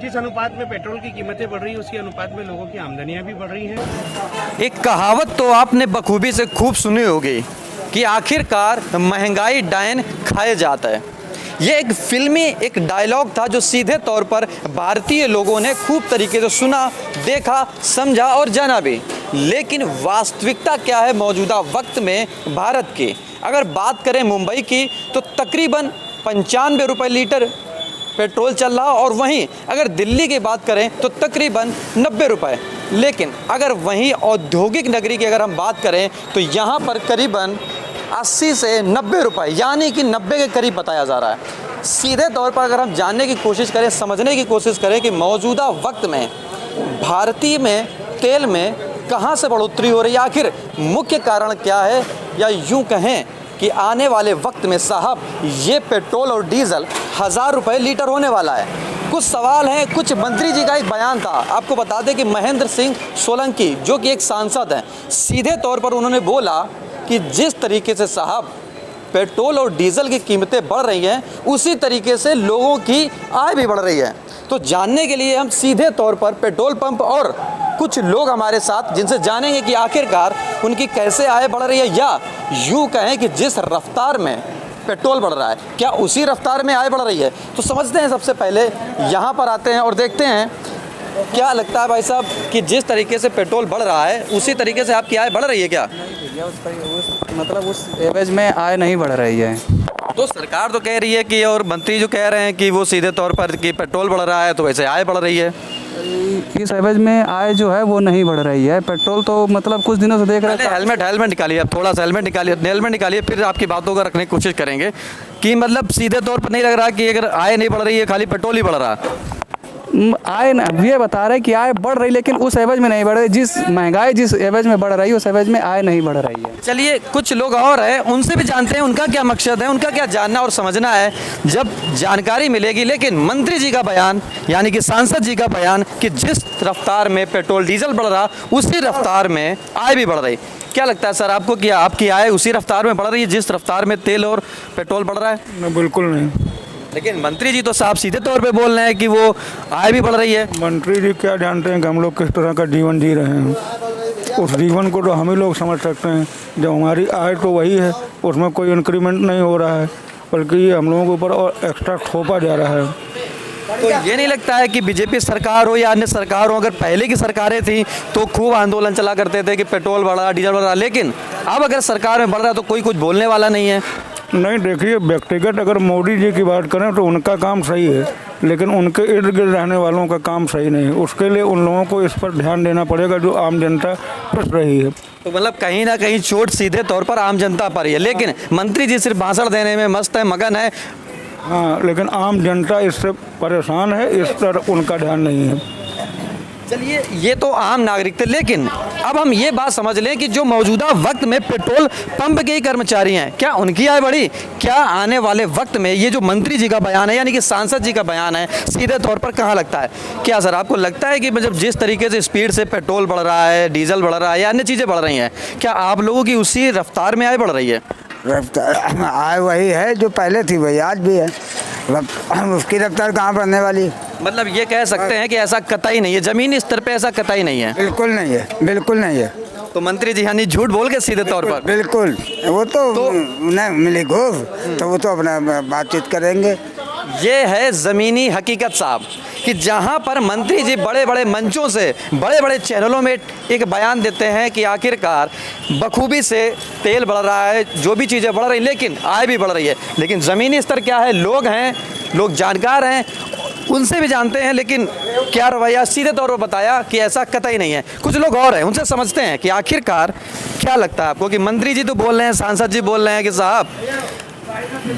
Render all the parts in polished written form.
जिस अनुपात में पेट्रोल की कीमतें बढ़ रही है उसी अनुपात में लोगों की आमदनियां भी बढ़ रही हैं। एक कहावत तो आपने बखूबी से खूब सुनी होगी कि आखिरकार महंगाई डायन खाए जाता है। ये एक फिल्मी एक डायलॉग था जो सीधे तौर पर भारतीय लोगों ने खूब तरीके से सुना, देखा, समझा और जाना भी। लेकिन वास्तविकता क्या है मौजूदा वक्त में भारत की? अगर बात करें मुंबई की तो तकरीबन 95 रुपये लीटर पेट्रोल चल रहा, और वहीं अगर दिल्ली की बात करें तो तकरीबन 90 रुपये। लेकिन अगर वहीं औद्योगिक नगरी की अगर हम बात करें तो यहाँ पर करीबन 80 से 90 रुपये, यानी कि 90 के करीब बताया जा रहा है। सीधे तौर पर अगर हम जानने की कोशिश करें, समझने की कोशिश करें कि मौजूदा वक्त में भारतीय में तेल में कहाँ से बढ़ोतरी हो रही है, आखिर मुख्य कारण क्या है, या यूँ कहें कि आने वाले वक्त में साहब ये पेट्रोल और डीजल 1000 रुपये लीटर होने वाला है। कुछ सवाल हैं, कुछ मंत्री जी का एक बयान था। आपको बता दें कि महेंद्र सिंह सोलंकी जो कि एक सांसद हैं, सीधे तौर पर उन्होंने बोला कि जिस तरीके से साहब पेट्रोल और डीजल की कीमतें बढ़ रही हैं उसी तरीके से लोगों की आय भी बढ़ रही है। तो जानने के लिए हम सीधे तौर पर पेट्रोल पंप और कुछ लोग हमारे साथ जिनसे जानेंगे कि आखिरकार उनकी कैसे आय बढ़ रही है, या यूँ कहें कि जिस रफ्तार में पेट्रोल बढ़ रहा है क्या उसी रफ्तार में आय बढ़ रही है। तो समझते हैं, सबसे पहले यहाँ पर आते हैं और देखते हैं क्या लगता है भाई साहब कि जिस तरीके से पेट्रोल बढ़ रहा है उसी तरीके से आपकी आय बढ़ रही है क्या? मतलब उस एवरेज में आय नहीं बढ़ रही है। तो सरकार तो कह रही है कि, और मंत्री जो कह रहे हैं कि वो सीधे तौर पर कि पेट्रोल बढ़ रहा है तो वैसे आय बढ़ रही है। इस एवरेज में आय जो है वो नहीं बढ़ रही है। पेट्रोल तो मतलब कुछ दिनों से देख रहे हैं। हेलमेट निकालिए, अब थोड़ा सा हेलमेट निकालिए, फिर आपकी बातों को रखने की कोशिश करेंगे कि मतलब सीधे तौर पर नहीं लग रहा कि अगर आय नहीं बढ़ रही है, खाली पेट्रोल ही बढ़ रहा है। आय ये बता रहे कि आय बढ़ रही, लेकिन उस एवरेज में नहीं बढ़ रही। जिस महंगाई जिस एवरेज में बढ़ रही है उस एवरेज में आय नहीं बढ़ रही है। चलिए कुछ लोग और हैं, उनसे भी जानते हैं उनका क्या मकसद है, उनका क्या जानना और समझना है, जब जानकारी मिलेगी। लेकिन मंत्री जी का बयान यानी कि सांसद जी का बयान कि जिस रफ्तार में पेट्रोल डीजल बढ़ रहा उसी रफ्तार में आय भी बढ़ रही। क्या लगता है सर आपको कि आपकी आय उसी रफ्तार में बढ़ रही है जिस रफ्तार में तेल और पेट्रोल बढ़ रहा है? बिल्कुल नहीं। लेकिन मंत्री जी तो साफ सीधे तौर पे बोल रहे हैं कि वो आय भी बढ़ रही है। मंत्री जी क्या जानते हैं कि हम लोग किस तरह का जीवन जी रहे हैं। उस जीवन को तो हम ही लोग समझ सकते हैं। जब हमारी आय तो वही है, उसमें कोई इंक्रीमेंट नहीं हो रहा है, बल्कि ये हम लोगों के ऊपर और एक्स्ट्रा थोपा जा रहा है। तो ये नहीं लगता है कि बीजेपी सरकार हो या अन्य सरकार हो, अगर पहले की सरकारें थी तो खूब आंदोलन चला करते थे कि पेट्रोल बढ़ रहा, डीजल बढ़ रहा, लेकिन अब अगर सरकार में बढ़ रहा है तो कोई कुछ बोलने वाला नहीं है? नहीं, देखिए व्यक्तिगत अगर मोदी जी की बात करें तो उनका काम सही है, लेकिन उनके इर्द गिर्द रहने वालों का काम सही नहीं है। उसके लिए उन लोगों को इस पर ध्यान देना पड़ेगा जो आम जनता पिस रही है। तो मतलब कहीं ना कहीं चोट सीधे तौर पर आम जनता पर ही है, लेकिन मंत्री जी सिर्फ भाषण देने में मस्त है, मगन है। हाँ, लेकिन आम जनता इससे परेशान है, इस पर उनका ध्यान नहीं है। चलिए ये तो आम नागरिक थे, लेकिन अब हम ये बात समझ लें कि जो मौजूदा वक्त में पेट्रोल पंप के ही कर्मचारी हैं क्या उनकी आय बढ़ी? क्या आने वाले वक्त में ये जो मंत्री जी का बयान है यानी कि सांसद जी का बयान है सीधे तौर पर कहाँ लगता है? क्या सर आपको लगता है कि मतलब जिस तरीके से स्पीड से पेट्रोल बढ़ रहा है, डीजल बढ़ रहा है या अन्य चीज़ें बढ़ रही हैं, क्या आप लोगों की उसी रफ्तार में आय बढ़ रही है? रफ्तार आय वही है जो पहले थी, वही आज भी है। उसकी रफ्तार कहाँ बढ़ने वाली? मतलब ये कह सकते हैं कि ऐसा कतई नहीं है, जमीनी स्तर पे ऐसा कतई नहीं है। बिल्कुल नहीं है, बिल्कुल नहीं है। तो मंत्री जी यानी झूठ बोल के सीधे तौर पर? बिल्कुल, वो तो नहीं मिली घूस तो वो तो अपना बातचीत करेंगे। ये है ज़मीनी हकीकत साहब कि जहाँ पर मंत्री जी बड़े बड़े मंचों से बड़े बड़े चैनलों में एक बयान देते हैं कि आखिरकार बखूबी से तेल बढ़ रहा है, जो भी चीज़ें बढ़ रही, लेकिन आय भी बढ़ रही है। लेकिन ज़मीनी स्तर क्या है, लोग हैं, लोग जानकार हैं, उनसे भी जानते हैं, लेकिन क्या रवैया सीधे तौर पर बताया कि ऐसा कतई नहीं है। कुछ लोग और हैं, उनसे समझते हैं कि आखिरकार क्या लगता है आपको कि मंत्री जी तो बोल रहे हैं, सांसद जी बोल रहे हैं कि साहब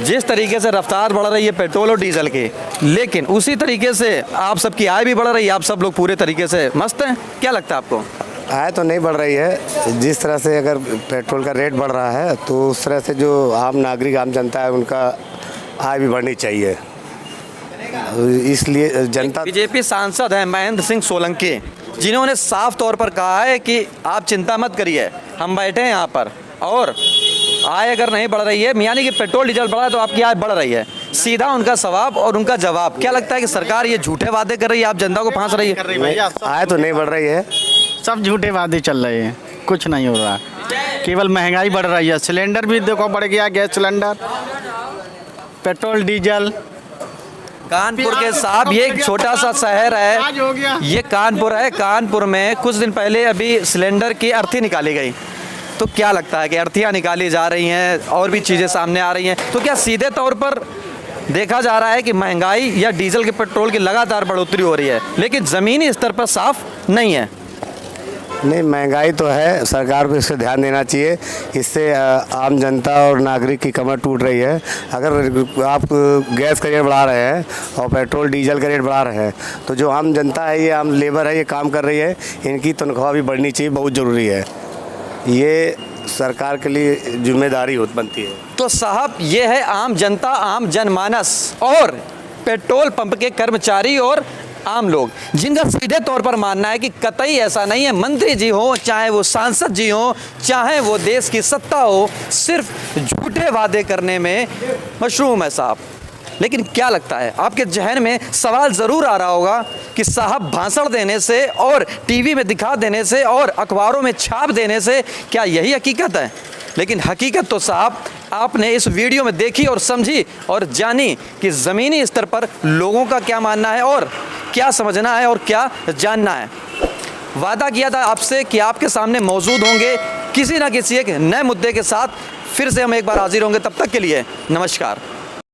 जिस तरीके से रफ्तार बढ़ रही है पेट्रोल और डीजल की, लेकिन उसी तरीके से आप सबकी आय भी बढ़ रही है, आप सब लोग पूरे तरीके से मस्त हैं। क्या लगता है आपको? आय तो नहीं बढ़ रही है। जिस तरह से अगर पेट्रोल का रेट बढ़ रहा है तो उस तरह से जो आम नागरिक, आम जनता है, उनका आय भी बढ़नी चाहिए। इसलिए जनता, बीजेपी सांसद हैं महेंद्र सिंह सोलंकी, जिन्होंने साफ तौर पर कहा है कि आप चिंता मत करिए, हम बैठे हैं यहाँ पर, और आय अगर नहीं बढ़ रही है यानी कि पेट्रोल डीजल बढ़ा है तो आपकी आय बढ़ रही है, सीधा उनका सवाब और उनका जवाब। क्या लगता है कि सरकार ये झूठे वादे कर रही है, आप जनता को फांस रही है? आय तो नहीं बढ़ रही है, सब झूठे वादे चल रहे हैं, कुछ नहीं हो रहा, केवल महंगाई बढ़ रही है। सिलेंडर भी देखो बढ़ गया, gas cylinder, petrol diesel. Kanpur के साहब, ये एक छोटा सा शहर आज हो गया। है, ये कानपुर है। कानपुर में कुछ दिन पहले अभी सिलेंडर की अर्थी निकाली गई। तो क्या लगता है कि अर्थियाँ निकाली जा रही हैं और भी चीज़ें सामने आ रही हैं, तो क्या सीधे तौर पर देखा जा रहा है कि महंगाई या डीजल के पेट्रोल की लगातार बढ़ोतरी हो रही है, लेकिन ज़मीनी स्तर पर साफ नहीं है? नहीं, महंगाई तो है, सरकार को इससे ध्यान देना चाहिए। इससे आम जनता और नागरिक की कमर टूट रही है। अगर आप गैस का रेट बढ़ा रहे हैं और पेट्रोल डीजल का रेट बढ़ा रहे हैं, तो जो आम जनता है, ये आम लेबर है, ये काम कर रही है, इनकी तनख्वाह भी बढ़नी चाहिए, बहुत ज़रूरी है। ये सरकार के लिए जिम्मेदारी बनती है। तो साहब, ये है आम जनता, आम जनमानस और पेट्रोल पंप के कर्मचारी और आम लोग, जिनका सीधे तौर पर मानना है कि कतई ऐसा नहीं है, मंत्री जी हो, चाहे वो सांसद जी हो, चाहे वो देश की सत्ता हो, सिर्फ झूठे वादे करने में मशरूम है साहब। लेकिन क्या लगता है, आपके जहन में सवाल ज़रूर आ रहा होगा कि साहब भाषण देने से और टीवी में दिखा देने से और अखबारों में छाप देने से क्या यही हकीकत है? लेकिन हकीकत तो साहब आपने इस वीडियो में देखी और समझी और जानी कि ज़मीनी स्तर पर लोगों का क्या मानना है और क्या समझना है और क्या जानना है। वादा किया था आपसे कि आपके सामने मौजूद होंगे किसी ना किसी एक नए मुद्दे के साथ। फिर से हम एक बार हाजिर होंगे, तब तक के लिए नमस्कार।